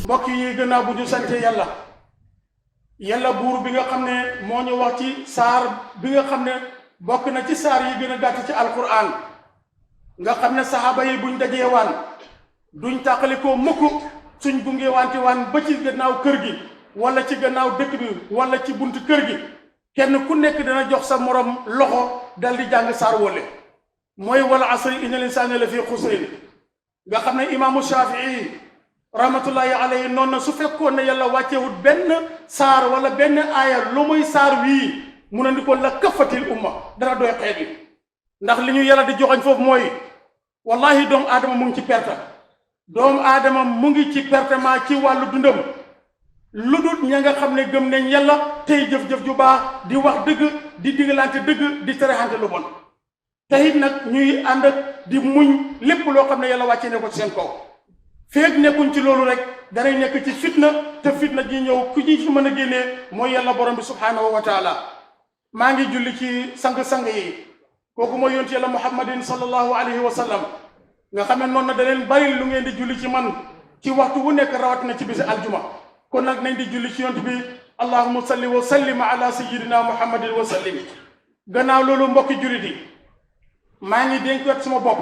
mbokk yi gannaaw bu ñu sante yàlla buur bi nga xam ne moo ñu wax ci saar bi nga xam ne bokk na ci saar yi gën a gàtt ci alquran nga xam ne saxaaba yi buñ dajee waan duñ tàqalikoo mukk suñ gunge wante waan ba ci gannaaw kër gi wala ci gannaaw dëkk bi wala ci buntu kër gi kenn ku nekk dana jox sa morom loxo dal di jàng saar wole mooy wal asri innal insaana la fi xusrin nga xam ne imaamu Shafii rahmatullahi alayhi noonu na su fekkoon ne yàlla wàccewut benn saar wala benn aaya lu muy saar wii mu ne ni ko la kafatil umma dana doy xeet yi ndax li ñu yàlla di joxañ foofu mooy wallahi doomu aadama mu ngi ci perte doomu aadama mu ngi ci pertement ci wàllu dundam lu dul ña nga xam ne gëm nañ yàlla tey jëf-jëf ju baax di wax dëgg di digalante dëgg di terexante lu bon te it nag ñuy ànd ak di muñ lépp loo xam ne yàlla wàccee ne ko ci seen kaw feeg nekkuñ ci loolu rek danay nekk ci fitna te fitna ji ñëw ku ñu ci mën a génnee mooy yàlla borom bi subhaanahu wa taala maa ngi julli ci sang-sang yi kooku mooy yonent yàlla muhammadin sallallahu alayhi wa sallam nga xam ne noonu na da leen bari lu ngeen di julli ci man ci waxtu wu nekk rawat na ci bisi aljuma kon nag nañ di julli ci yonent bi allahumma salli wa sallim ala sayyidina muhammadin wa sallim gannaaw loolu mbokki jullit yi maa ngi dénk sama bopp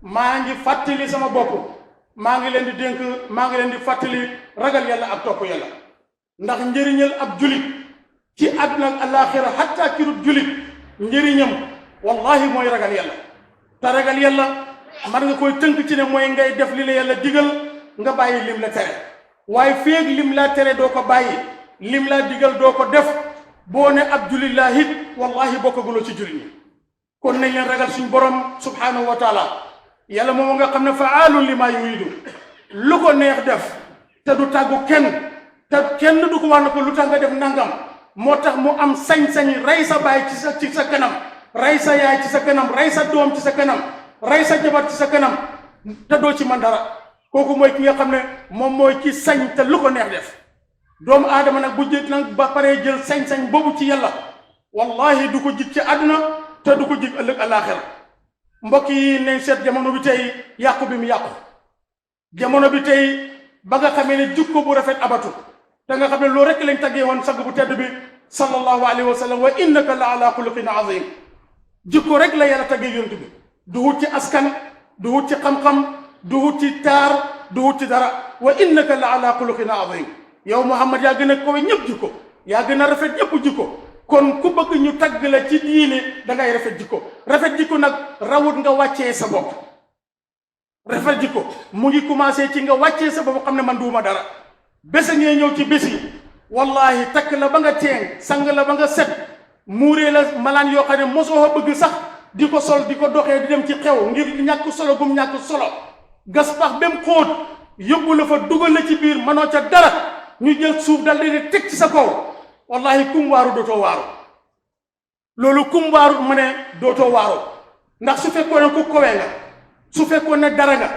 maa ngi fàttali sama bopp maa ngi leen di dénk maa ngi leen di fàttali ragal yàlla ak topp yàlla ndax njëriñal ab julit ci àdduna ak alaaxira xatta kirut julit njëriñam wallahi mooy ragal yàlla te ragal yàlla man nga koy tënk ci ne mooy ngay def li la yàlla digal nga bàyyi lim la tere waaye féeg lim laa tere doo ko bàyyi lim laa digal doo ko def boo ne ab julit laa hit wallahi bokkaguloo ci julit ñi kon nañ leen ragal suñ borom subhanahu wa taala yàlla moom nga xam ne faalun li maa yuridu lu ko neex def te du tàggu kenn te kenn du ko wax ne ko lu tax nga def nangam moo tax mu am sañ-sañ rey sa baay ci sa kanam rey sa yaay ci sa kanam rey sa doom ci sa kanam rey sa jabar ci sa kanam te doo ci man dara kooku mooy ki nga xam ne moom mooy ci sañ te lu ko neex def doomu aadama nag bu jël nag ba paree jël sañ-sañ boobu ci yàlla wallahi du ko jig ci àdduna te du ko jig ëllëg àllaaxira mbokk yi nañ seet jamono bi tey yàqu bi mu yàqu jamono bi tey ba nga xamee ne jukko bu rafet abatu te nga xam ne loolu rekk lañ taggee woon sang bu tedd bi sallallahu alayhi wa sallam wa innaka la ala xuluqin azim jukko rek la yàlla taggee yonent bi du wut ci askan du wut ci xam-xam du wut ci taar du wut ci dara wa innaka la ala xuluqin azim yow Muhammad yaa gën a kowe ñëpp jikko yaa gën a rafet ñëpp jikko kon ku bëgg ñu tagg la ci diine da ngay rafet jikko nag rawut nga wàccee sa bopp rafet jikko mu ngi commencé ci nga wàccee sa bopp xam ne man duuma dara bésa ngee ñëw ci bés yi wallahi takk la ba nga teeng sang la ba nga set muuree la malaan yoo xam ne mosoo bëgg sax di ko sol di ko doxee di dem ci xew ngir ñàkk solo gum ñàkk solo gas pax bem xóot yóbbu la fa dugal la ci biir mënoo ca dara ñu jël suuf dal di teg ci sa kaw wallahi kum waaru dootoo waaru loolu kum waaru ma ne dootoo waaru ndax su fekkoon ne ku kowee nga su fekkoon ne dara nga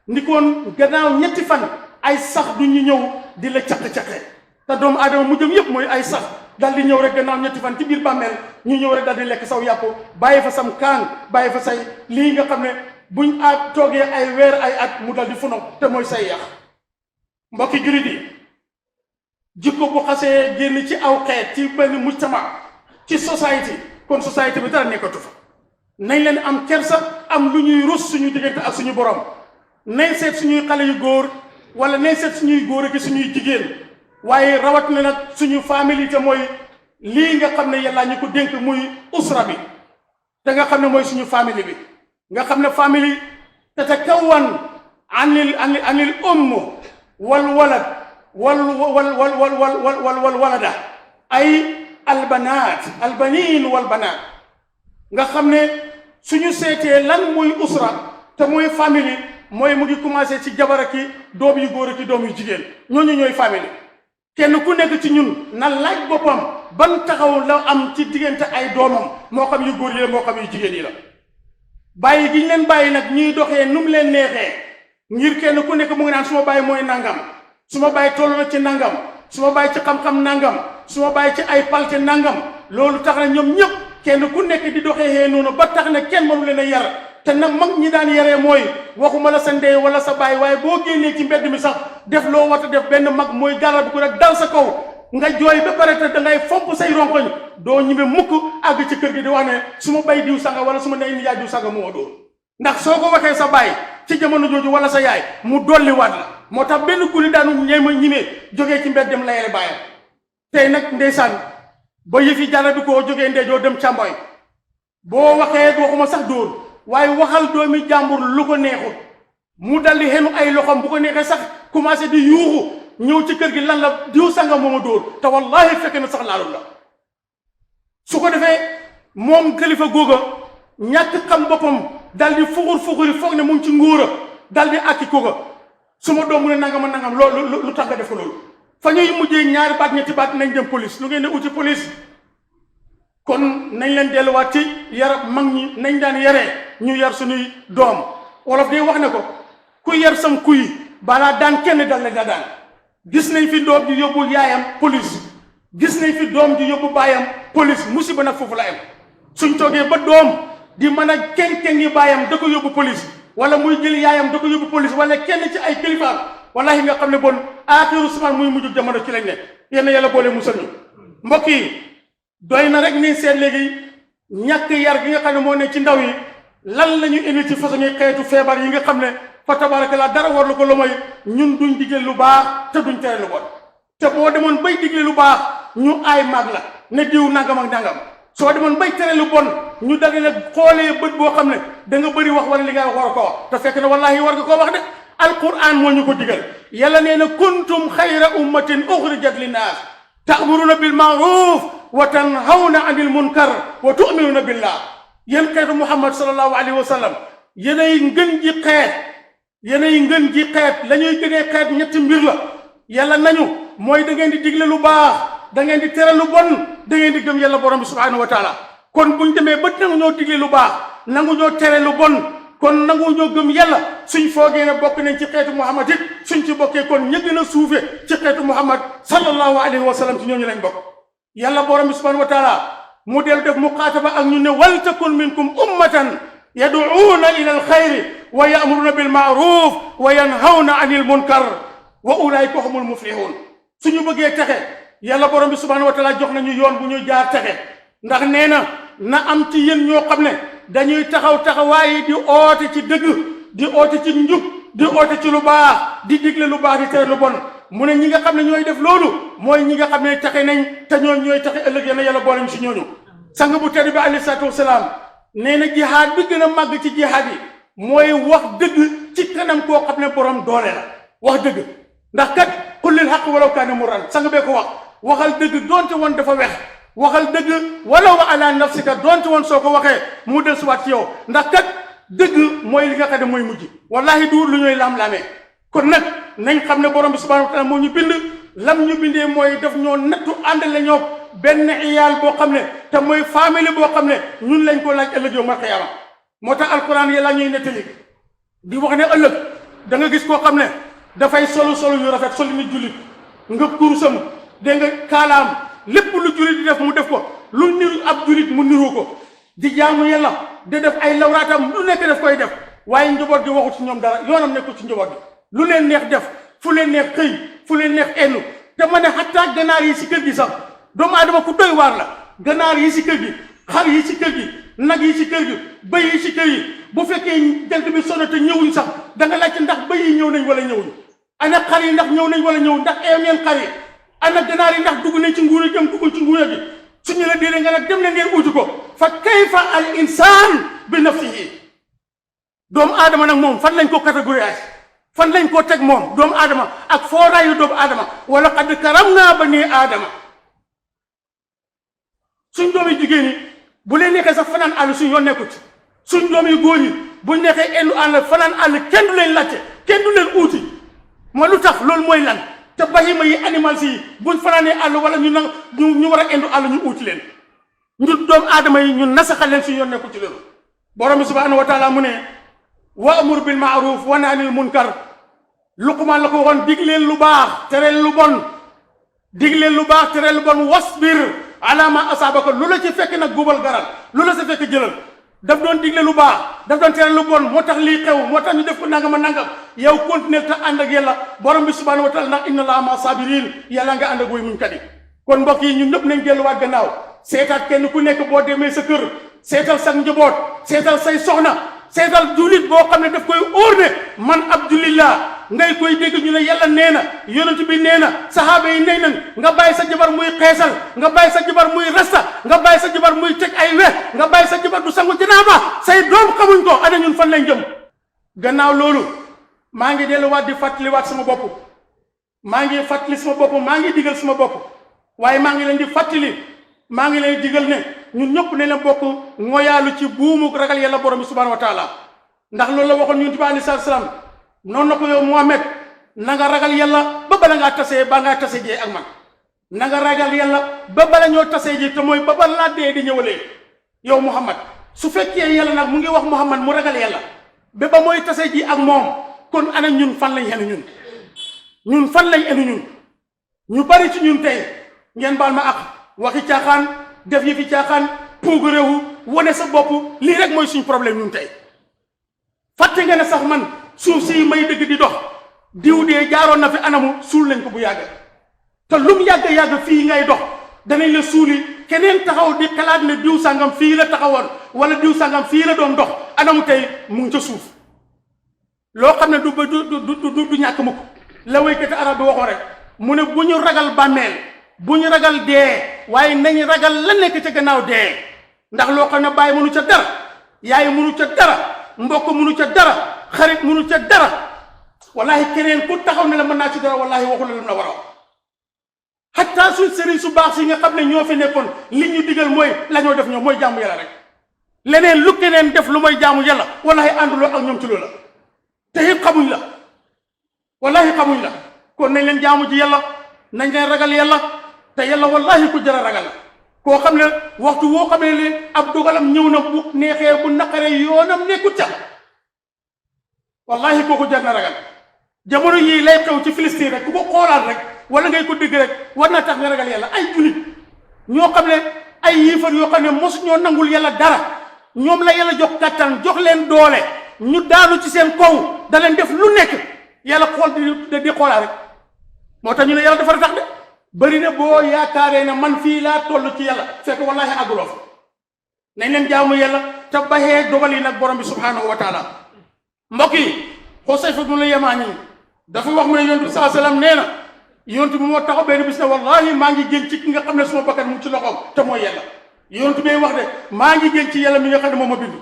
ndikoon gannaaw ñetti fan ay sax du ñu ñëw di la caq-caqe te doomu aadama mu jëm yëpp mooy ay sax dal di ñëw rek gannaaw ñetti fan ci biir bàmmeel ñu ñëw rek dal di lekk saw yàpp bàyyi fa sam kaan bàyyi fa say lii nga xam ne buñ toogee ay weer ay at mu dal di funo te mooy say yàq mbokki jurit yi jikko bu xasee génn ci aw xeet ci benn mujtama ci société kon société bi dara nekkatu fa nañ leen am kersa am lu ñuy rus suñu diggante ak suñu borom nañ seet suñuy xale yu góor wala nañ seet suñuy góor ak suñuy jigéen waaye rawat na nag suñu famille te mooy lii nga xam ne yàlla ñu ko dénk muy usra bi te nga xam ne mooy suñu famille bi nga xam ne famille tatakawan anil wal walad wal walada ay albaniin wal banaat nga xam ne suñu seetee lan muy usra te mooy famille mooy mu ngi commencé ci jabar ak doom yu góor ak doom yu jigéen ñooñu ñooy famille kenn ku nekk ci ñun na laaj boppam ban taxaw la am ci diggante ay doomam moo xam yu góor yi la moo xam yu jigéen yi la bàyyi gi ñu leen bàyyi nag ñuy doxee nu mu leen neexee ngir kenn ku nekk mu ngi naan su ma bàyyi mooy nangam su ma bàyyi toll na ci nangam su ma bàyyi ci xam-xam nangam su ma bàyyi ci ay palte nangam loolu tax na ñoom ñëpp kenn ku nekk di doxee noonu ba tax na kenn mënu leen a yar te nag mag ñi daan yaree mooy waxuma la sa ndey wala sa baay waaye boo génnee ci mbedd mi sax def loo war a def benn mag mooy gàllar bi ko rek dal sa kaw nga jooy ba pare te da ngay fomp say ronkoñ doo ñime mukk àgg ci kër gi di wax ne su ma bay diw sanga wala su ma ndey nijaay diw sanga moo dóor ndax soo ko waxee sa baay ci jamono jooju wala sa yaay mu dolli waat la moo tax benn guni daanu ñeema ñimee jógee ci mbedd dem layele baayam tey nag ndeysaan ba yëfi jàlla bi koo jógee ndeejoo dem càmboy boo waxee waxuma sax dóor waaye waxal doomi jàmbur lu ko neexut mu daldi xenu ay loxom bu ko neexee sax commencé di yuuxu ñëw ci kër gi lan la diw sanga mooma dóor te wallahi fekk na sax laalul la su ko defee moom kilifa googa ñàkk xam boppam daldi fuxuri foog ne mu ngi ci ngóora daldi akki kooga su ma doom mu ne nangama nangam loolu lu tax nga def ko loolu fa ñuy mujjee ñaari baat ñetti baat nañ dem police lu ngeen ne uti police kon nañ leen delluwaat ci yar mag ñi nañ daan yaree ñu yar suñuy doom wolof day wax ne ko ku yar sam kuy balaa daan kenn dal la nga daan gis nañ fi doom ji yóbbu yaayam police gis nañ fi doom ji yóbbu baayam police musiba nag foofu la am suñ toogee ba doom di mën a kenn yi baayam da ko yóbbu police wala muy jël yaayam da ko yóbbu police wala kenn ci ay kilifaam wallahi nga xam ne bon aaxiru zaman muy mujj jamono ci lañ ne yenn yàlla boole musal ñu mbokk yi doy na rek ni seet léegi ñàkk yar gi nga xam ne moo ne ci ndaw yi lan la ñu indi ci façon xeetu feebar yi nga xam ne fa tabarakallah dara war lu ko lu mooy ñun duñ digle lu baax te duñ tere lu bon te boo demoon bay digle lu baax ñu aay mag la ne diw nangam ak nangam soo demoon bay tere lu bon ñu daldi la xoolee bët boo xam ne da nga bëri wax wala li ngay wax war a ko wax te fekk na wallahi war nga koo wax de alquran moo ñu ko digal yàlla nee na kuntum xayra ummatin uxrijat linnaas ta'muruna bil ma'ruf wa tanhawna anil munkar wa tu'minuna billah yéen xeetu muhammad sallallahu alayhi wa sallam yéenay ngën ji xeet yéenay ngën ji xeet la ñuy gënee xeet ñetti mbir la yàlla nañu mooy da ngeen di digle lu baax da ngeen di tere lu bon da ngeen di gëm yàlla borom bi subhanahu wa taala kon buñ demee ba nangu ñoo digle lu baax nangu ñoo tere lu bon kon nangu ñoo gëm yàlla suñ foogee ne bokk nañ ci xeetu muhammad it suñ ci bokkee kon ña gën a suufe ci xeetu muhammad sallallahu alayhi wa sallam ci ñooñu lañ bokk yàlla borom bi subhanahu wa taala mu del def muqaataba ak ñu ne wal takun minkum ummatan yad'uuna ila alxayri wa ya'muruna bil ma'ruf wa yanhawna anil munkar wa ulaika humul muflihun suñu bëggee texe yàlla borom bi subhanahu wa taala jox nañu yoon bu ñu jaar texe ndax nee na am ci yéen ñoo xam ne dañuy taxawaayi di oote ci dëgg di oote ci njub di oote ci lu baax di digle lu baax di tere lu bon mu ne ñi nga xam ne ñooy def loolu mooy ñi nga xam ne taxe nañ te ñooy taxe ëllëg yéen yàlla boole ñu si ñooñu sang bu tedd bi alayhi salaatu wasalaam nee na jihaad bi gën a màgg ci jihaad yi mooy wax dëgg ci kanam koo xam ne borom doole la wax dëgg ndax kat qul lil haqq walaw kaana murran sang bee ko waxal dëgg doonte woon dafa wex waxal dëgg walaw ala nafsika doonte woon soo ko waxee mu del suwaat ci yow ndax kat dëgg mooy li nga xam ne mooy mujj wallahi du lu ñooy lam-lamee kon nag nañ xam ne borom bi subhanahu wa taala moo ñu bind lam ñu bindee mooy daf ñoo nattu àndale ñoo benn iyaal boo xam ne te mooy famille boo xam ne ñun lañ ko laaj ëllëg yow mal xiyaama moo tax alquran yàlla ñuy nettali di wax ne ëllëg da nga gis koo xam ne dafay solu yu rafet solu ni jullit nga kurusam dégg nga kaalaam lépp lu jullit di def mu def ko lu niru ab jullit mu niru ko di jaamu yàlla di def ay lawraatam lu nekk def koy def waaye njaboot gi waxu ci ñoom dara yoonam nekkul ci njaboot gi lu leen neex def fu leen neex xëy fu leen neex ennu te ma ne xataa ganaar yi si kër gi sax doomu aadama ku doy waar la ganaar yi si kër gi xar yi si kër gi nag yi si kër gi bëy yi si kër yi bu fekkee jant bi sonn te ñëwuñ sax da nga laajte ndax bëy yi ñëw nañ wala ñëwuñ ana xar yi ndax ñëw nañ wala ñëwuñ ndax eew ngeen xar yi ana ganaar yi ndax dugg nañ ci nguur dem duggul ci nguur gi suñu la déedéet nga nag dem na ngeen uti ko fa kayfa al insaan bi nafsihi doomu aadama nag moom fan lañ ko catégorise fan lañ ko teg moom doomu aadama ak fooraayu doomu aadama wala qad karamnaa banii aadama suñ doom yi jigéen yi bu leen neexee sax fanaan àll suñ yoon nekkut suñ doom yi góor yi buñ neexee endu àll fanaan àll kenn du leen laajte kenn du leen uuti ma lu tax loolu mooy lan te bahima yi animal si buñ fanaanee àll wala ñu war a endu àll ñu uuti leen ñu doomu aadama yi ñu nasaxal leen suñ yoon nekkut ci loolu borom bi subhanahu wa taala mu ne wa amur bil maaruf wa nahy anil munkar Luqmaan la ko waxoon dig leen lu baax tereel lu bon dig leen lu baax tereel lu bon wasbir ala ma asaabaka lu la ci fekk nag gubal garal lu la sa fekk jëlal daf doon digle lu baax daf doon tere lu bon moo tax lii xew moo tax ñu def ko nangam a nangam yow continuer te ànd ak yàlla borom bi subhanahu wa taala ndax inna allaha ma sabirin yàlla nga ànd ak woy muñ kat yi kon mbokk yi ñun ñëpp nañ delluwaat gannaaw seetaat kenn ku nekk boo demee sa kër seetal sa njaboot seetal say soxna seetal jullit boo xam ne daf koy óor ne man ab jullit laa ngay koy dégg ñu ne yàlla nee na yonent bi nee na saxaaba yi nee nañ nga bàyyi sa jabar muy xeesal nga bàyyi sa jabar muy rasta nga bàyyi sa jabar muy teg ay we nga bàyyi sa jabar du sangu janaaba say doom xamuñ ko ana ñun fan lañ jëm gannaaw loolu maa ngi delluwaat di fàttaliwaat sama bopp maa ngi fàttali sama bopp maa ngi digal sama bopp waaye maa ngi leen di fàttali maa ngi leen digal ne ñun ñëpp ne leen bokk ngoyaalu ci buumu ragal yàlla borom bi subhanahu wa taala ndax loolu la waxoon yonent bi alayhi salaam noonu na ko yow Muhammad na nga ragal yàlla ba bala ngaa tasee ba ngaa tase jee ak man na nga ragal yàlla ba bala ñoo tasee ji te mooy ba bala laa dee di ñëwalee yow Muhammad su fekkee yàlla nag mu ngi wax Muhammad mu ragal yàlla ba ba mooy tasee ji ak moom kon ana ñun fan lañ enu ñun fan lañ enu ñu bari ci ñun tey ngeen baal ma ak waxi caaxaan def yi fi caaxaan puugu réewu wane sa bopp lii rek mooy suñu problème ñun tey fàtte nga ne sax man suuf si may dëgg di dox diw dee jaaroon na fi anamu suul nañ ko bu yàgg te lum yàgg fii ngay dox danañ la suuli keneen taxaw di xalaat ne diw sàngam fii la taxawoon wala diw sàngam fii la doon dox anamu tey mu ngi ca suuf loo xam ne du ñàkk mukk la waykati arab bi waxoo rek mu ne bu ñu ragal bàmmeel bu ñu ragal dee waaye nañ ragal la nekk ca gannaaw dee ndax loo xam ne bàyyi mënu ca dara yaay mënu ca dara mbokk mënu ca dara xarit mënu ca dara wallahi keneen ku taxaw ne la mën naa ci dara wallahi waxu la lu la war a xataa suñ sëriñ su baax si nga xam ne ñoo fi nekkoon li ñu digal mooy la ñoo def ñoom mooy jaamu yàlla rek leneen lu keneen def lu mooy jaamu yàlla wallahi ànduloo ak ñoom ci loola te it xamuñ la wallahi xamuñ la kon nañ leen jaamu ji yàlla nañ leen ragal yàlla te yàlla wallahi ku jar a ragal la koo xam ne waxtu woo xam ne li ab dogalam ñëw na bu neexee bu naqaree yoonam nekkut ca wallahi kooku jar na ragal jamono yii lay xew ci Filistin rek ku ko xoolaat rek wala ngay ko dégg rek war na tax nga ragal yàlla ay julit ñoo xam ne ay yiifar yoo xam ne mosu ñoo nangul yàlla dara ñoom la yàlla jox kàttan jox leen doole ñu daanu ci seen kaw da leen def lu nekk yàlla xool di xoolaat rek moo tax ñu ne yàlla dafa tax de bëri na boo yaakaaree ne man fii laa toll ci yàlla fekk wallahi àgguloo fa nañ leen jaamu yàlla te baxee dogal yi nag borom bi subhanahu wa taala mbokk yi Xusayfa ibn al-Yamaani dafa wax mu ne yonent bi saa sallam nee na yonent bi moo taxaw benn bis ne wallahi maa ngi génn ci ki nga xam ne suma bakkan mu ci loxoom te mooy yàlla yonent bi wax de maa ngi génn ci yàlla mi nga xam ne moom ma bind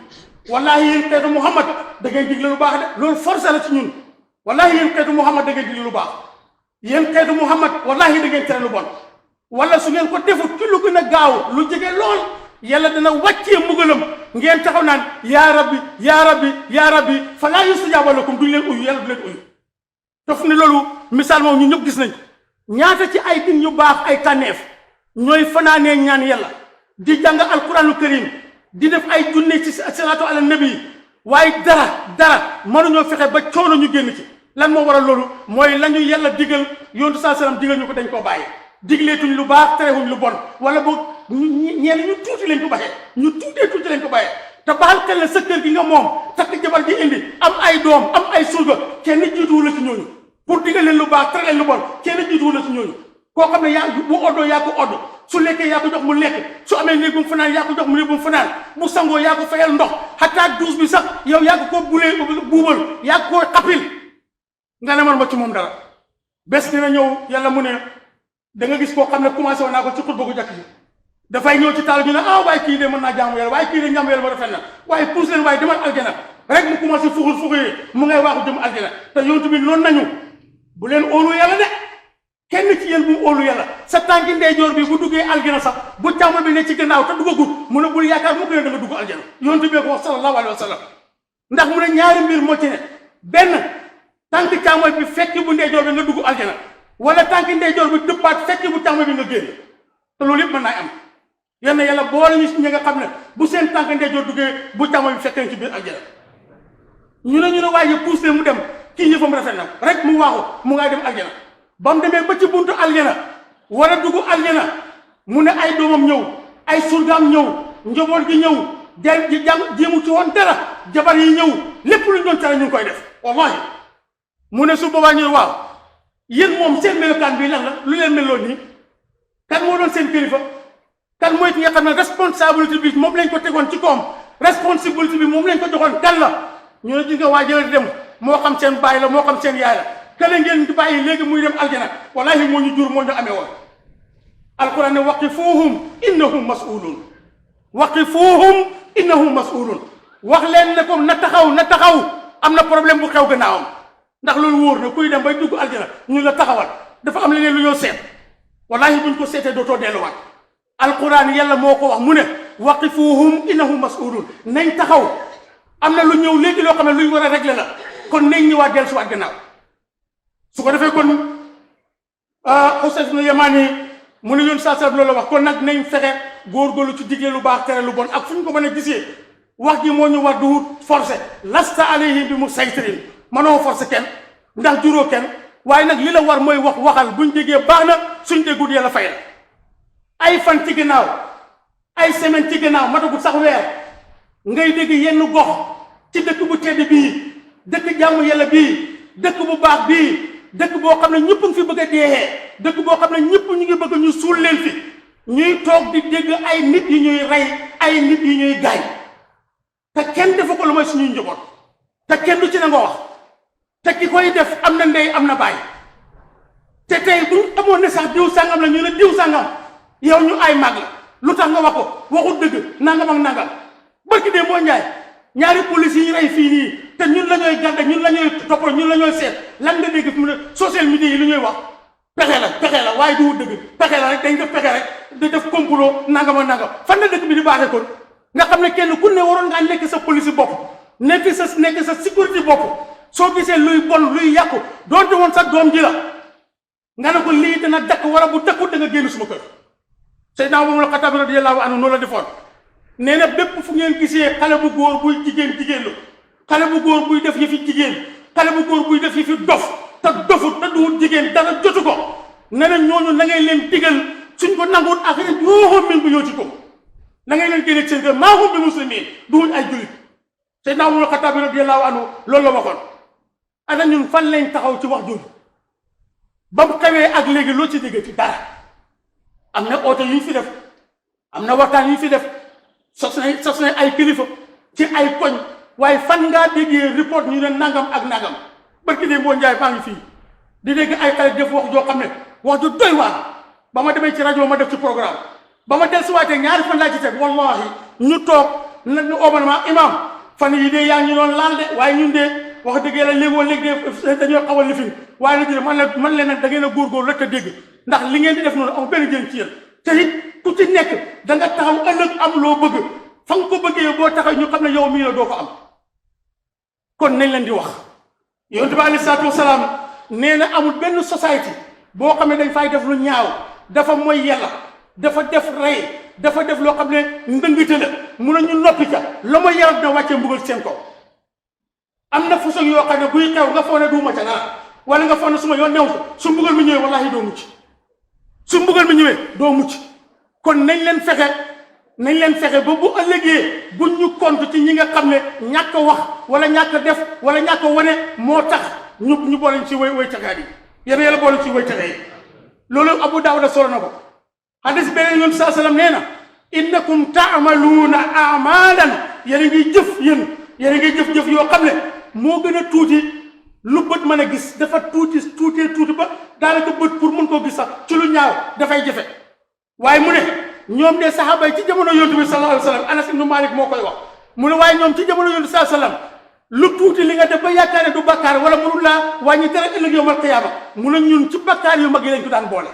wallahi yéen xeetu Muhammad da ngay digle lu baax de loolu forcé la ci ñun wallahi yéen xeetu Muhammad da ngay digle lu baax yéen xeetu Muhammad wallahi da ngeen tere lu bon wala su ngeen ko defut ci lu gën a gaaw lu jege lool yàlla dana wàccee mbugalam ngeen taxaw naan yaa rabbi yaa rabbi yaa rabbi falaa yustajaaba lakum duñ leen uyu yàlla du leen uyu te fu ne loolu misaal moom ñu ñëpp gis nañ ñaata ci ay din yu baax ay tànneef ñooy fanaanee ñaan yàlla di jàng alquraanul karim di def ay junne ci salaatu ala nabi waaye dara mënuñoo fexe ba coono ñu génn ci lan moo waral loolu mooy la ñu yàlla digal yontu saa salaam digal ñu ko dañ koo bàyyi digleetuñ lu baax terewuñ lu bon wala boog ñeen ñu tuuti lañ ko baxee ñu tuuti lañ ko bàyyee te baxal xel ne sa kër gi nga moom takk jabar gi indi am ay doom am ay surga kenn jiituwu la ci ñooñu pour digal leen lu baax tere leen lu bon kenn jiituwu la ci ñooñu koo xam ne yaa bu oddoo yaa ko odd su lekkee yaa ko jox mu lekk su amee néeg bu mu fanaan yaa ko jox mu néeg bu mu fanaan bu sangoo yaa ko fayal ndox xataa duus bi sax yow yaa ko buubal yaa ko xapil nga ne man ma ci moom dara bés dina ñëw yàlla mu ne da nga gis koo xam ne commencé woon naa ko ci xutba gu jàkk ji dafay ñëw ci taal ñu ne waaye kii de mën naa jaamu yàlla waaye kii de njaamu yàlla ba rafet na waaye pousse leen waaye demal aljana rek mu commencé fuxul mu ngay waaxu jëm aljana te yontu bi noonu nañu bu leen óolu yàlla de kenn ci yéen bu mu óolu yàlla sa tànki ndeyjoor bi bu duggee aljana sax bu càmm bi ne ci gannaaw te duggagut mu ne bul yaakaar mu ko ne da nga dugg aljana yontu bi ko wax sallallahu alayhi wa sallam ndax mu ne ñaari mbir moo ci ne benn tànk càmmoñ bi fekk bu ndeyjoor bi nga dugg aljana wala tànk ndeyjoor bi dëppaat fekk bu càmmoñ bi nga génn te loolu yëpp mën naa am yal na yàlla boole ñu si ñi nga xam ne bu seen tànk ndeyjoor duggee bu càmmoñ bi fekk ci biir aljana ñu ne waaye pousse mu dem kii yëfam rafet na rek mu waaxu mu ngay dem aljana ba mu demee ba ci buntu aljana war a dugg aljana mu ne ay doomam ñëw ay surgaam ñëw njaboot gi ñëw jéemu ci woon dara jabar yi ñëw lépp luñ doon tere ñu ngi koy def wallahi mu ne su boobaa ñuy waaw yéen moom seen melokaan bi lan la lu leen meloon nii kan moo doon seen kilifa kan mooy ki nga xam ne responsabilité bi moom lañ ko tegoon ci koom responsabilité bi moom lañ ko joxoon kan la ñu ne gis nga waa jële dem moo xam seen baay la moo xam seen yaay la kële ngeen di bàyyi léegi muy dem aljana wallahi moo ñu jur moo ñu amee woon alquran ne waqifuhum innahum mas'ulun waqifuhum innahum mas'ulun wax leen ne ko na taxaw am na problème bu xew gannaawam ndax loolu wóor na kuy dem bay dugg aljana ñu la taxawal dafa am leneen lu ñoo seet wallahi buñ ko seetee dootoo delluwaat alquran yàlla moo ko wax mu ne waqifuhum innahum mas'ulun nañ taxaw am na lu ñëw léegi loo xam ne luñ war a régler la kon nañ ñëwaat dellusiwaat gannaaw su ko defee kon Xusayf ibn Yamaani mu ne yoon saa loolu la wax kon nag nañ fexe góorgóorlu ci digle lu baax tere lu bon ak fu ñu ko mën a gisee wax ji moo ñu war du forcé lasta alayhim bi musaytirin mënoo forcé kenn ndax juróo kenn waaye nag li la war mooy waxal buñ déggee baax na suñ déggut yàlla fay la ay fan ci ginnaaw ay semaine ci ginnaaw matagul sax weer ngay dégg yenn gox ci dëkk bu tedd bii dëkk jàmm yàlla bii dëkk bu baax bii dëkk boo xam ne ñëpp ngi fi bëgg a deexee dëkk boo xam ne ñëpp ñu ngi bëgg ñu suul leen fi ñuy toog di dégg ay nit yi ñuy rey ay nit yi ñuy gaañ te kenn defu ko lu mooy suñuy njaboot te kenn du ci na nga wax te ki koy def am na ndey am na baay te tey bu ñu amoon ne sax diw sàngam la ñu ne diw sàngam yow ñu ay mag la lu tax nga wax ko waxut dëgg nangam ak nangam barki dee moo njaay ñaari police yi ñu rey fii nii te ñun la ñooy gàdde ñun la ñooy toppoo ñun la ñooy seet lan nga dégg fi mu ne social media yi lu ñuy wax pexe la waaye du wut dëgg pexe la rek dañ def pexe rek da def complot nangam ak nangam fan la dëkk bi di baaxee kon nga xam ne kenn ku ne waroon ngaa nekk sa police bopp nekk sa sécurité bopp soo gisee luy bon luy yàqu doonte woon sa doom ji la nga ne ko lii dana dakk wala bu dakkut da nga génn suma kër Seydina Umar Xattaab radiyallaahu anhu noonu la defoon nee na bépp fu ngeen gisee xale bu góor buy jigéen lu xale bu góor buy def yëfi jigéen xale bu góor buy def yëfi dof te dofut te duwut jigéen dara jotu ko nee na ñooñu na ngay leen digal suñ ko nanguwut ak yoo min bu ñëw ci ko na ngay leen génne seen kër maa hum bi muslimiin duwuñ ay jullit Seydina Umar Xattaab radiyallaahu anhu loolu la waxoon ana ñun fan lañ taxaw ci wax jooju ba mu xewee ak léegi loo ci dégg ci dara am na oote yu ñu fi def am na waxtaan yu ñu fi def sos nañ ay kilifa ci ay koñ waaye fan ngaa déggee report ñu ne nangam ak nangam barki dee boo njaay maa ngi fii di dégg ay xale def wax joo xam ne wax ju doy waar ba ma demee ci rajo ma def ci programme ba ma del siwaatee ñaari fan laa ci teg wallahi ñu toog na ñu omanama imam fan yi dee yaa ngi ñu doon laal de waaye ñun de wax dëgg yàlla léegoo léegi de dañoo xaw a lifin waaye nag man leen nag da ngeen a góorgóor rek a dégg ndax li ngeen di def noonu am benn jën ci yéen te it ku ci nekk da nga taxaw ëllëg am loo bëgg fa nga ko bëggee boo taxaw ñu xam ne yow mii la doo ko am kon nañ leen di wax yonent bi alayhi salaatu wasalaam nee na amul benn société boo xam ne dañ fay def lu ñaaw dafa mooy yàlla dafa def rey dafa def loo xam ne ndëngite la mun a ñu noppi ca la mooy yàlla dina wàccee mbugal seen kaw am na façon yoo xam ne buy xew nga foog ne duuma ca dara wala nga foog ne su ma yoon new su mbugal mi ñëwee wallaahi doo mucc su mbugal mi ñëwee doo mucc kon nañ leen fexe ba bu ëllëgee buñ ñu compte ci ñi nga xam ne ñàkk wax wala ñàkk def wala ñàkk wane moo tax ñu boole ci way taxaat yi yàlla boole ci way taxaat yi loolu Abu Daawuda solo na ko hadis beneen yoon saa sallam nee na innakum taamaluuna amalan yéen a ngi jëf yoo xam ne moo gën a tuuti lu bët mën a gis dafa tuuti ba daanaka bët pour mën koo gis sax ci lu ñaaw dafay jafe waaye mu ne ñoom de saxaaba yi ci jamono yonent bi sallallahu alayhi wa sallam Anas ibnu Malik moo koy wax mu ne waaye ñoom ci jamono yonent bi sallallahu alayhi wa sallam lu tuuti li nga def ba yaakaar ne du bakkaar wala mënul laa wàññi dara ëllëg yawmal qiyaama mu ne ñun ci bakkaar yu mag yi lañ ko daan boole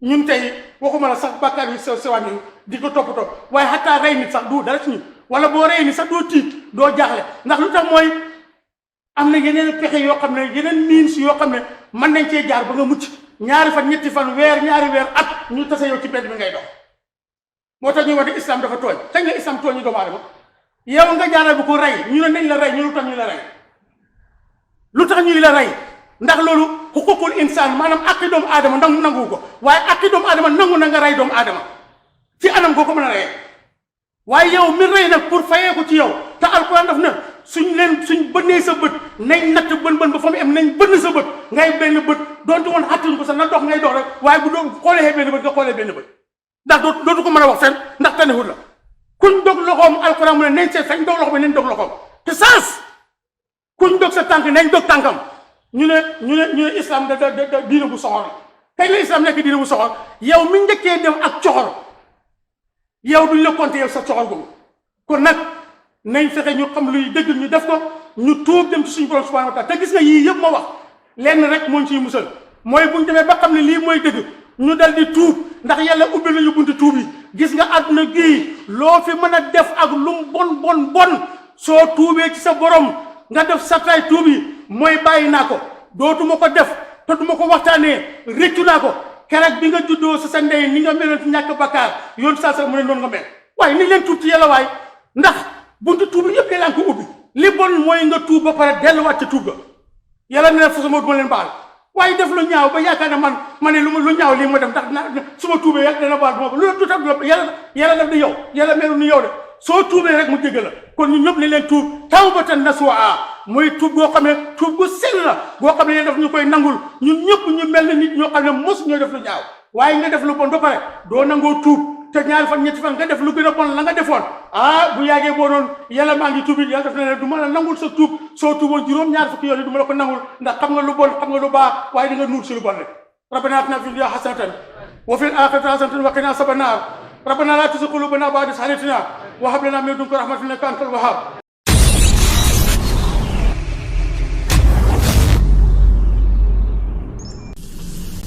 ñun tey waxuma la sax bakkaar yu sewaan yi di ko toppatoo waaye xataa rey nit sax du dara ci ñun wala boo rey nit sax doo tiit doo jaaxle ndax lu tax mooy am na yeneen pexe yoo xam ne yeneen miins yoo xam ne mën nañ cee jaar ba nga mucc ñaari fan ñetti fan ñaari weer at ñu tase yow ci mbedd bi ngay dox moo tax ñuy wax ne islam dafa tooñ kañ nga islam tooñ ñu doomu aadama yow nga jaaral bu ko rey ñu ne nañ la rey ñu lu tax ñu la rey lu tax ñuy la rey ndax loolu xuququl insaan maanaam aqi doomu aadama nangu ko waaye aqi doomu aadama nangu na nga rey doomu aadama ci anam koo ko mën a reyee waaye yow mi rëy nag pour fayee ko ci yow te alquran daf na suñ bënnee sa bët nañ natt bën ba fa mu am nañ bënn sa bët ngay benn bët doonte woon xattuñ ko sax na dox ngay dox rek waaye bu doon xoolee benn bët nga xoolee benn bët ndax dootu ko mën a wax fenn ndax tanewut la kuñ dog loxoom alquran mu ne nañ seet fañ dog loxo bi nañ dog loxoom te saas kuñ dog sa tànk nañ dog tànkam ñu ne islam da diine bu soxor la kañ la islam nekk diine bu soxor yow mi njëkkee dem ak coxor yow duñ la compter yow sa coxor googu kon nag nañ fexe ñu xam luy dëgg ñu def ko ñu tuub dem ci suñu borom subhanahu wa taala te gis nga yii yëpp ma wax lenn rek moo ñu ciy musal mooy buñ demee ba xam ne lii mooy dëgg ñu dal di tuub ndax yàlla ubbi nañu buntu tuub yi gis nga àdduna gii loo fi mën a def ak lum bon soo tuubee ci sa borom nga def sartaay tuub yi mooy bàyyi naa ko dootuma ko def te duma ko waxtaanee réccu naa ko keroog bi nga juddoo sa ndey ni nga meloon ci ñàkk bakkaar yoon saa mu ne noonu nga mel waaye ni leen tuub ci yàlla waay ndax buntu tuub yi yëpp yàlla nga ko ubbi li bon mooy nga tuub ba pare delluwaat ca tuub ga yàlla ne fa sama duma leen baal waaye def lu ñaaw ba yaakaar ne ma ne lu ñaaw lii ma dem ndax su ma tuubee yàlla dana baal duma ko lu tax yàlla def di yow yàlla melu ni yow de soo tuubee rek mu jéggal la kon ñun ñëpp nañ leen tuub tawbatan nasuha mooy tuub goo xam ne tuub gu sell la goo xam ne yéen daf ñu koy nangul ñun ñëpp ñu mel ne nit ñoo xam ne mos ñooy def lu ñaaw waaye nga def lu bon ba pare doo nangoo tuub te ñaari fan ñetti fan nga def lu gën a bon la nga defoon bu yàggee boo doon yàlla maa ngi tuub it yàlla def na ne du ma la nangul sa tuub soo tuuboon juróom-ñaar fukki yoon yi du ma la ko nangul ndax xam nga lu bon xam nga lu baax waaye di nga nuur si lu bon rek rabbana atina fid dunya hasanatan wa fil akhirati hasanatan wa qina azaban nar rabbana la tuzigh qulubana ba'da idh hadaytana wa hab lana min ladunka rahmatan innaka antal wahhab